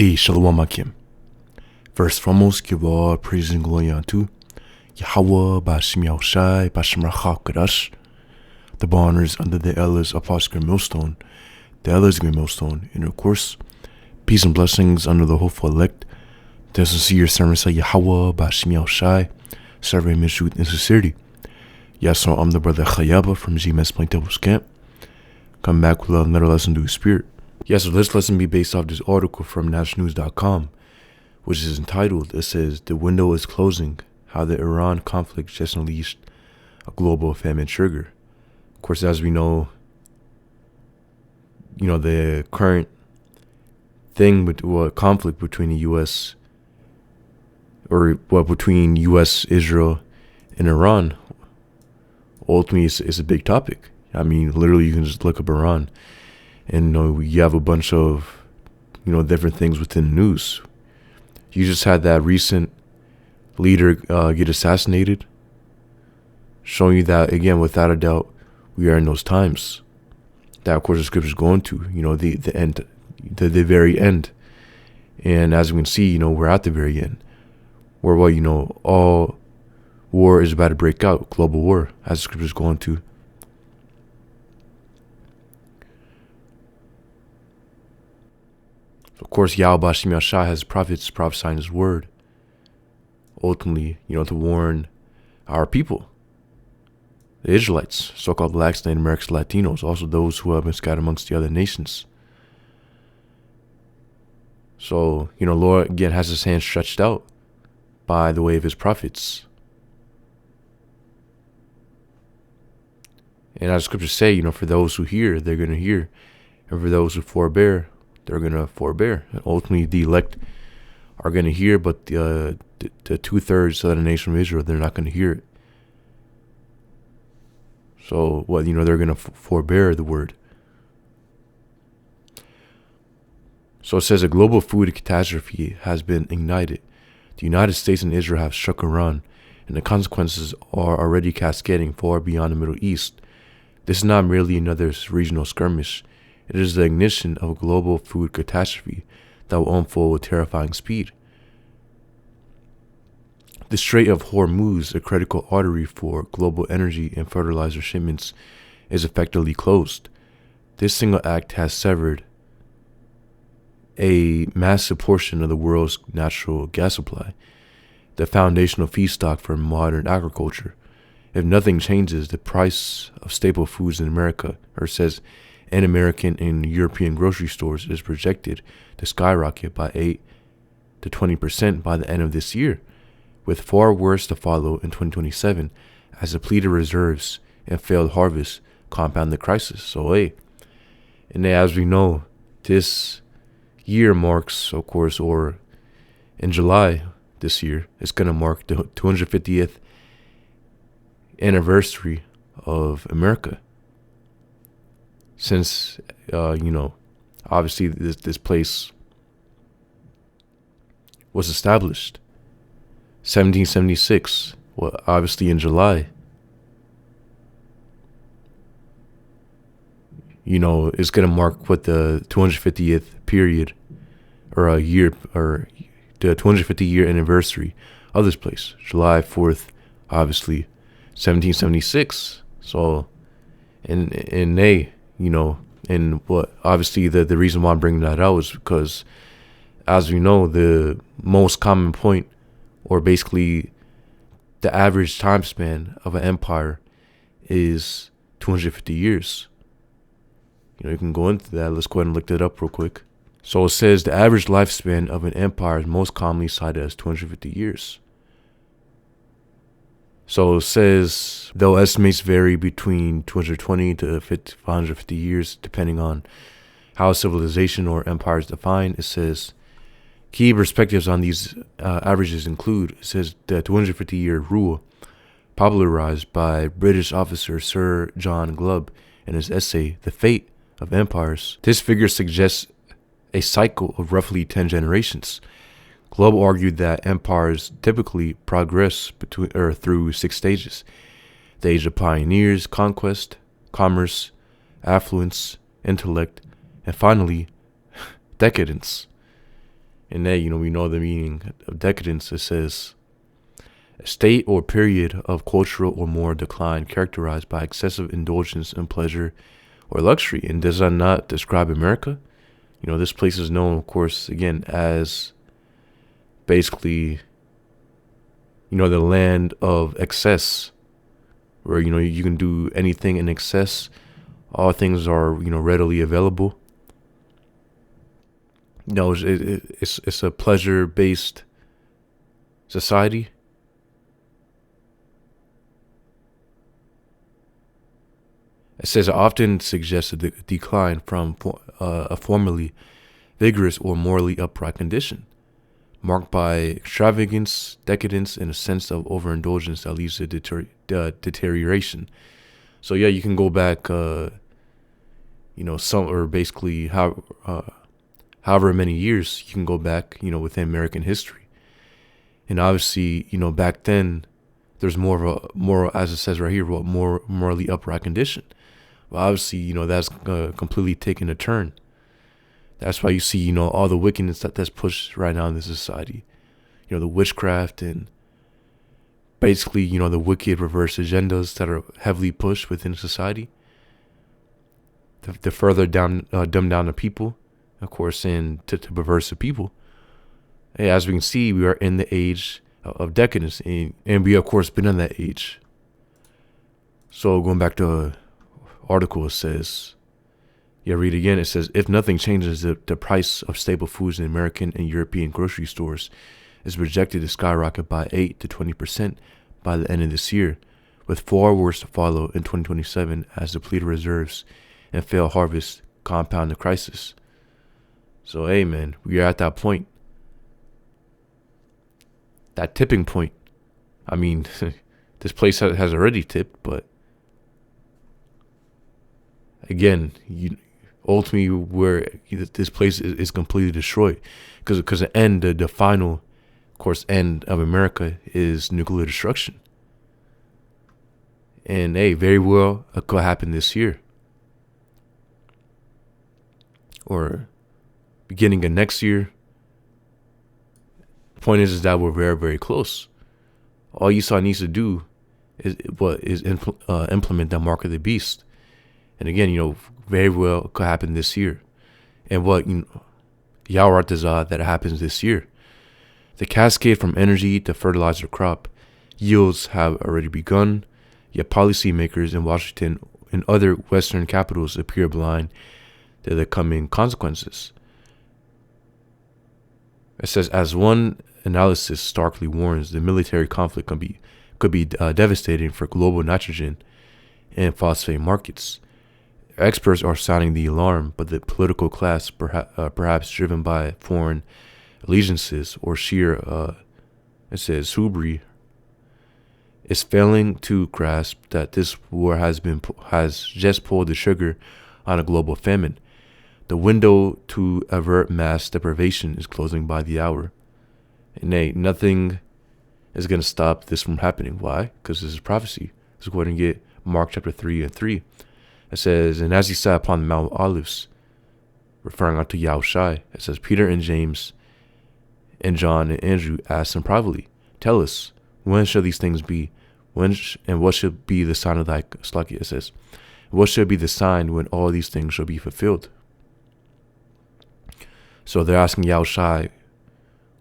Hey, Shalom Akim. First and foremost, give all praise and glory unto Yahweh, Bashim Yahushai, Bashim Rachak Kadash, the boners under the Elders Apostle Green Millstone, the Elders Green Millstone, and of course, peace and blessings under the hopeful elect. The sincere servants of Yahweh, Bashim Yahushai, serving in truth and sincerity. Yes, so I'm the brother Chayaba from GMS Plain Devil's Camp. Come back with another lesson to the spirit. Yes, so this lesson be based off this article from nationalnews.com, which is entitled, it says, "The window is closing, how the Iran conflict just unleashed a global famine trigger." Of course, as we know, the current thing with conflict between the U.S. between U.S., Israel, and Iran, ultimately is a big topic. I mean, literally, you can just look up Iran, and you have a bunch of, different things within the news. You just had that recent leader get assassinated, showing you that, again, without a doubt, we are in those times. That, of course, the scripture is going to, the end, the very end. And as we can see, we're at the very end, where, all war is about to break out, global war, as the scripture is going to. Of course, Yahweh Bashim Yashai has prophets prophesying his word, ultimately, to warn our people, the Israelites, so-called blacks, Native Americans, Latinos, also those who have been scattered amongst the other nations. So, Lord, again, has his hand stretched out by the way of his prophets. And as scriptures say, for those who hear, they're going to hear. And for those who forbear, they're going to forbear. And ultimately, the elect are going to hear, but the 2/3 of the nation of Israel, they're not going to hear it. So, they're going to forbear the word. So it says a global food catastrophe has been ignited. The United States and Israel have struck Iran, and the consequences are already cascading far beyond the Middle East. This is not merely another regional skirmish. It is the ignition of a global food catastrophe that will unfold with terrifying speed. The Strait of Hormuz, a critical artery for global energy and fertilizer shipments, is effectively closed. This single act has severed a massive portion of the world's natural gas supply, the foundational feedstock for modern agriculture. If nothing changes, the price of staple foods in America, in American and European grocery stores, is projected to skyrocket by 8 to 20% by the end of this year, with far worse to follow in 2027 as depleted reserves and failed harvests compound the crisis. So, and as we know, this year marks, of course, or in July this year, it's going to mark the 250th anniversary of America. Since, obviously this place was established, 1776, obviously in July. It's going to mark the 250th period or a year, or the 250 year anniversary of this place, July 4th, obviously, 1776. So, and what obviously the reason why I'm bringing that out is because, as we know, the most common point, or basically the average time span of an empire, is 250 years. You can go into that. Let's go ahead and look that up real quick. So it says the average lifespan of an empire is most commonly cited as 250 years. So it says, though estimates vary between 220 to 550 years, depending on how civilization or empire is defined, it says key perspectives on these averages include, it says, the 250-year rule, popularized by British officer Sir John Glubb in his essay, The Fate of Empires. This figure suggests a cycle of roughly 10 generations. Glubb argued that empires typically progress through 6 stages: the age of pioneers, conquest, commerce, affluence, intellect, and finally, decadence. And then, we know the meaning of decadence. It says, a state or period of cultural or moral decline characterized by excessive indulgence in pleasure or luxury. And does that not describe America? This place is known, of course, again, as basically, the land of excess, where, you can do anything in excess. All things are, readily available. It's a pleasure-based society. It says it often suggests a decline from a formerly vigorous or morally upright condition, marked by extravagance, decadence, and a sense of overindulgence that leads to deterioration. So yeah, you can go back, some or basically however many years you can go back, within American history, and obviously, back then there's more of a moral, as it says right here, a more morally upright condition. But obviously, that's completely taken a turn. That's why you see, all the wickedness that's pushed right now in this society. The witchcraft and basically, the wicked reverse agendas that are heavily pushed within society. To further dumb down the people, of course, and to perverse the people. Hey, as we can see, we are in the age of decadence, and we, of course, been in that age. So going back to article, it says, read again. It says, if nothing changes, the price of staple foods in American and European grocery stores is projected to skyrocket by 8 to 20% by the end of this year, with far worse to follow in 2027 as depleted reserves and failed harvest compound the crisis. So, hey, man, we are at that point. That tipping point. I mean, this place has already tipped, but again, ultimately, where this place is completely destroyed, because the final, of course, end of America is nuclear destruction. And hey, very well, it could happen this year, or beginning of next year. The point is that we're very, very close. All Esau needs to do is implement that mark of the beast. And again, very well could happen this year. And what, Yahweh that happens this year. The cascade from energy to fertilizer crop yields have already begun, yet policymakers in Washington and other Western capitals appear blind to the coming consequences. It says, as one analysis starkly warns, the military conflict could be devastating for global nitrogen and phosphate markets. Experts are sounding the alarm, but the political class, perhaps driven by foreign allegiances or sheer, hubris, is failing to grasp that this war has just pulled the trigger on a global famine. The window to avert mass deprivation is closing by the hour, and nothing is going to stop this from happening. Why? Because this is prophecy. Let's go ahead and get Mark chapter 3:3. It says, and as he sat upon the Mount of Olives, referring unto Yahushai, it says, Peter and James and John and Andrew asked him privately, tell us, when shall these things be? And what should be the sign of thy, it says, what should be the sign when all these things shall be fulfilled? So they're asking Yahushai,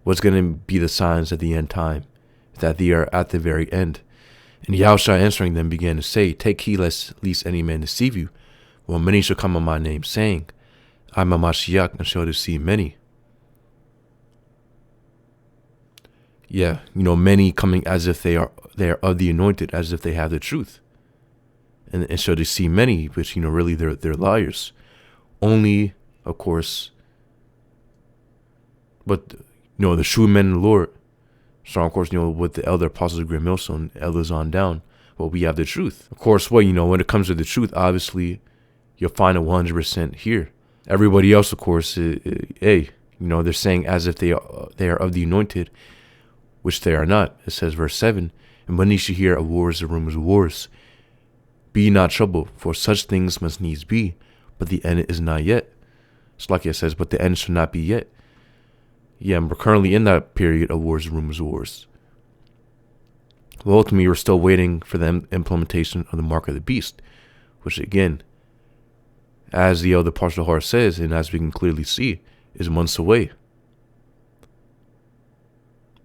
what's going to be the signs at the end time, that they are at the very end? And Yahushua answering them began to say, take heed lest any man deceive you. For many shall come on my name, saying, I am a Mashiach, and shall deceive many. Yeah, many coming as if they are of the anointed, as if they have the truth. And shall deceive many, which, really they're liars. Only, of course, but, the true men in the Lord. So, of course, with the elder apostles of Great Millstone, elders on down, we have the truth. Of course, when it comes to the truth, obviously, you'll find it 100% here. Everybody else, of course, they're saying as if they are of the anointed, which they are not. It says, verse 7, and when ye shall hear of wars and rumors of wars, be not troubled, for such things must needs be, but the end is not yet. It's like it says, but the end shall not be yet. Yeah, and we're currently in that period of wars, rumors of wars. Well, ultimately, we're still waiting for the implementation of the mark of the beast, which again, as the elder Parshahar says, and as we can clearly see, is months away.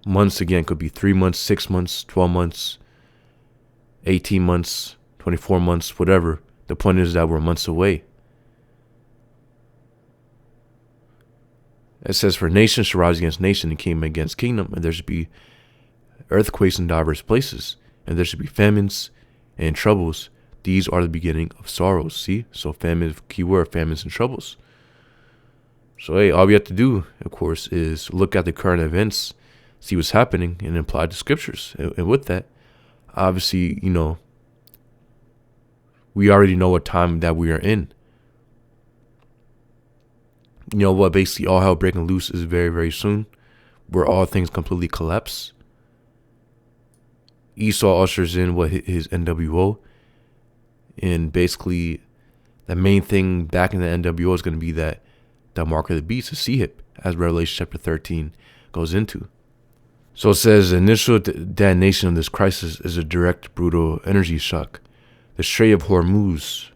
Months, again, could be 3 months, 6 months, 12 months, 18 months, 24 months, whatever. The point is that we're months away. It says, for nation shall rise against nation and kingdom against kingdom, and there should be earthquakes in diverse places, and there should be famines and troubles. These are the beginning of sorrows. See? So famine, keyword, famines and troubles. So hey, all we have to do, of course, is look at the current events, see what's happening, and apply the scriptures. And with that, obviously, we already know what time that we are in. You know what? Basically, all hell breaking loose is very, very soon, where all things completely collapse. Esau ushers in his NWO, and basically, the main thing back in the NWO is going to be that mark of the beast, the Sihip, as Revelation chapter 13 goes into. So it says, the initial detonation of this crisis is a direct, brutal energy shock. The Strait of Hormuz,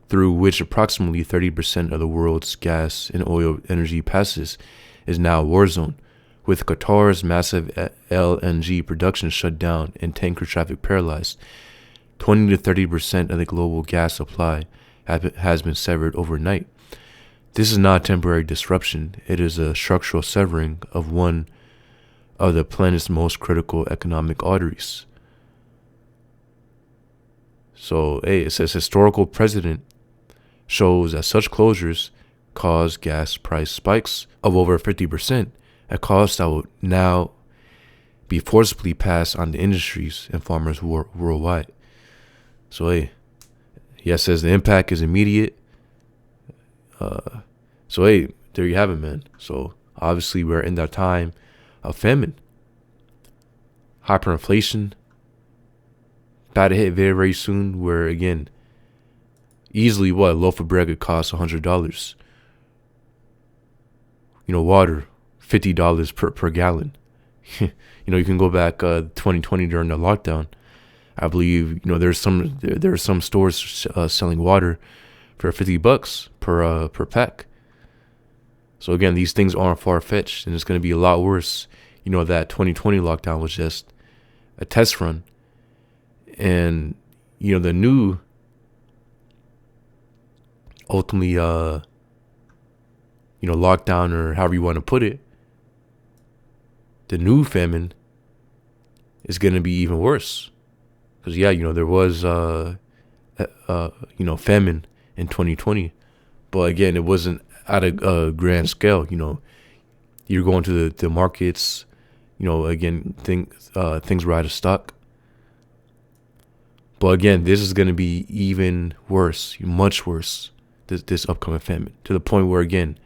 through which approximately 30% of the world's gas and oil energy passes, is now a war zone, with Qatar's massive LNG production shut down and tanker traffic paralyzed. 20 to 30% of the global gas supply has been severed overnight. This is not a temporary disruption. It is a structural severing of one of the planet's most critical economic arteries. So, it says historical precedent shows that such closures cause gas price spikes of over 50%, a cost that will now be forcibly passed on to industries and farmers worldwide. So, it says the impact is immediate. So, there you have it, man. So, obviously, we're in that time of famine, hyperinflation, about to hit very, very soon, where, again, easily, a loaf of bread could cost $100. Water, $50 per gallon. You can go back 2020 during the lockdown. I believe, there are some stores selling water for $50 per pack. So again, these things aren't far-fetched, and it's going to be a lot worse. That 2020 lockdown was just a test run. And, the new, ultimately, lockdown, or however you want to put it, the new famine is going to be even worse. Because, there was, famine in 2020. But again, it wasn't at a grand scale. You're going to the markets, again, things were out of stock. But again, this is going to be even worse, much worse, this upcoming famine, to the point where, again,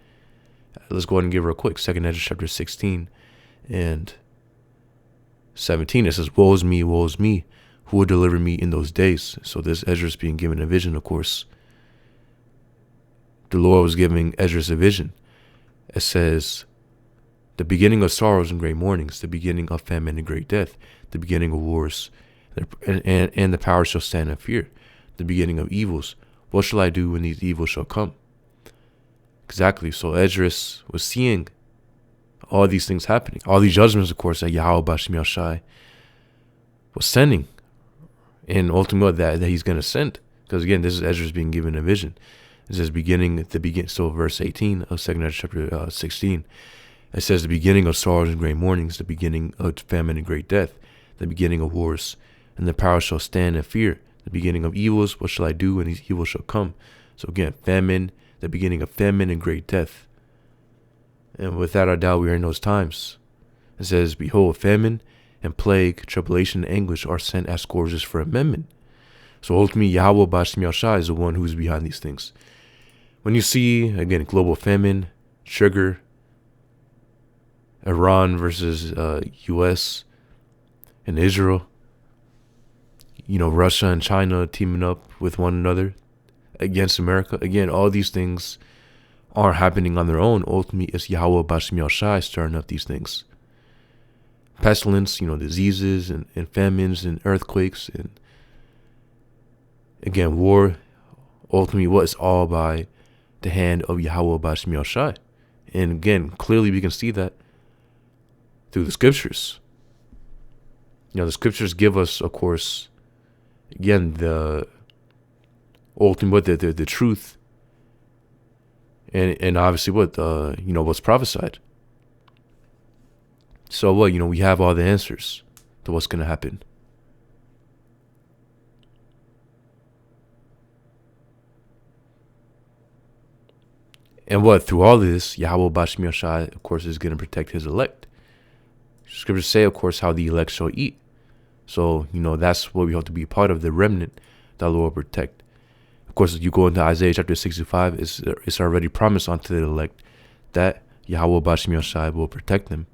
let's go ahead and give her a quick. 2 Ezra chapter 16 and 17. It says, woe is me, who will deliver me in those days? So this Ezra is being given a vision, of course. The Lord was giving Ezra a vision. It says, the beginning of sorrows and great mournings, the beginning of famine and great death, the beginning of wars, and the power shall stand in fear, the beginning of evils. What shall I do when these evils shall come? Exactly. So Esdras was seeing all these things happening. All these judgments, of course, that Yahweh Bashim Yashai was sending. And ultimately that he's going to send. Because again, this is Esdras being given a vision. It says so verse 18 of 2 Ezra chapter 16. It says the beginning of sorrows and great mournings, the beginning of famine and great death, the beginning of wars, and the power shall stand in fear. The beginning of evils, what shall I do when these evils shall come? So again, famine, the beginning of famine and great death. And without a doubt, we are in those times. It says, behold, famine and plague, tribulation and anguish are sent as scourges for amendment. So ultimately, Yahweh Bashim Yashai is the one who's behind these things. When you see, again, global famine, sugar, Iran versus U.S. and Israel, Russia and China teaming up with one another against America. Again, all these things aren't happening on their own. Ultimately, it's Yahweh Bashim Yahushai stirring up these things. Pestilence, diseases and famines and earthquakes and, again, war. Ultimately, what is all by the hand of Yahweh Bashim Yahushai. And again, clearly we can see that through the scriptures. The scriptures give us, of course, again, the ultimate, the truth, and obviously what's prophesied. So we have all the answers to what's going to happen. And through all of this, Yahweh Bashim Yahushai, of course, is going to protect his elect. Scriptures say, of course, how the elect shall eat. So, that's what we have to be part of, the remnant that the Lord will protect. Of course, if you go into Isaiah chapter 65, it's already promised unto the elect that Yahweh Bashim Yahushai will protect them.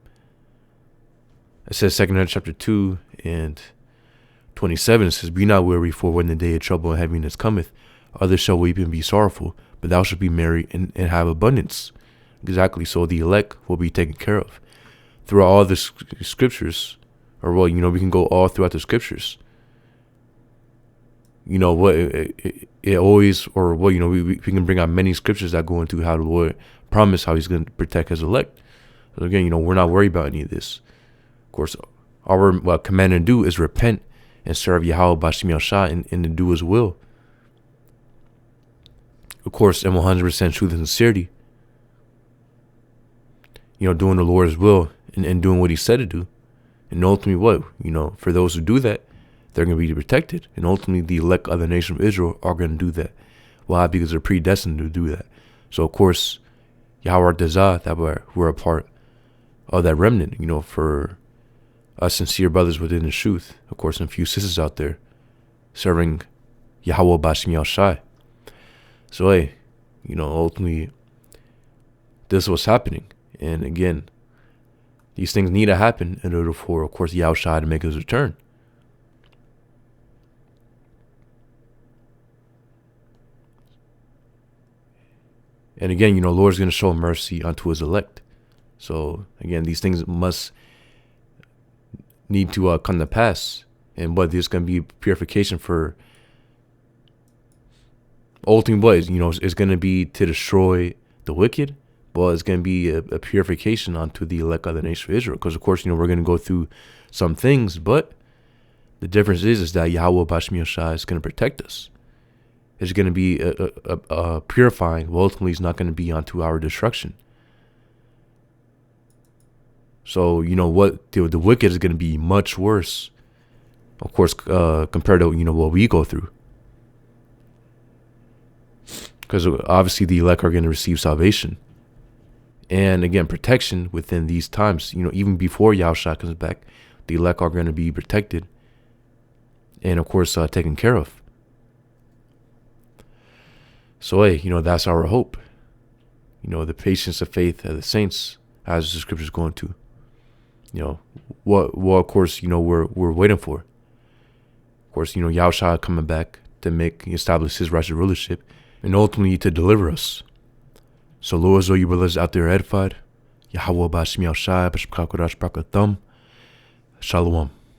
It says 2 chapter 2 and 27, it says, Be not weary, for when the day of trouble and heaviness cometh, others shall weep and be sorrowful, but thou shalt be merry and have abundance. Exactly. So the elect will be taken care of. Throughout all the scriptures, or we can go all throughout the scriptures. It always, or we can bring out many scriptures that go into how the Lord promised how he's going to protect his elect. So again, we're not worried about any of this. Of course, our command and do is repent and serve Yahweh Bashim Yahushai and to do his will. Of course, in 100% truth and sincerity. Doing the Lord's will and doing what he said to do. And ultimately for those who do that, they're going to be protected. And ultimately the elect of the nation of Israel are going to do that. Why? Because they're predestined to do that. So of course, Yahweh Dazah, that we're a part of that remnant, for us sincere brothers within the truth. Of course, and a few sisters out there serving Yahweh Bashim Yahushai. So ultimately, this is what's happening. And again, these things need to happen in order for, of course, Yahushai to make his return. And again, the Lord's going to show mercy unto his elect. So again, these things must need to come to pass. And there's going to be purification for ultimately it's going to be to destroy the wicked. But it's going to be a purification unto the elect of the nation of Israel. Because, of course, we're going to go through some things. But the difference is that Yahweh Bashim Yahushai is going to protect us. It's going to be a purifying. Well, ultimately, it's not going to be unto our destruction. So, the wicked is going to be much worse, of course, compared to, what we go through. Because, obviously, the elect are going to receive salvation. And again, protection within these times, even before Yahushua comes back, the elect are going to be protected and, of course, taken care of. So, that's our hope. The patience of faith of the saints, as the scriptures go into. What of course, we're waiting for. Of course, Yahushua coming back to establish his righteous rulership and ultimately to deliver us. So, Lord, so you brothers out there edified. Yahweh Bashim Yahushai, Bashim Kakodash Brakathum. Shalom.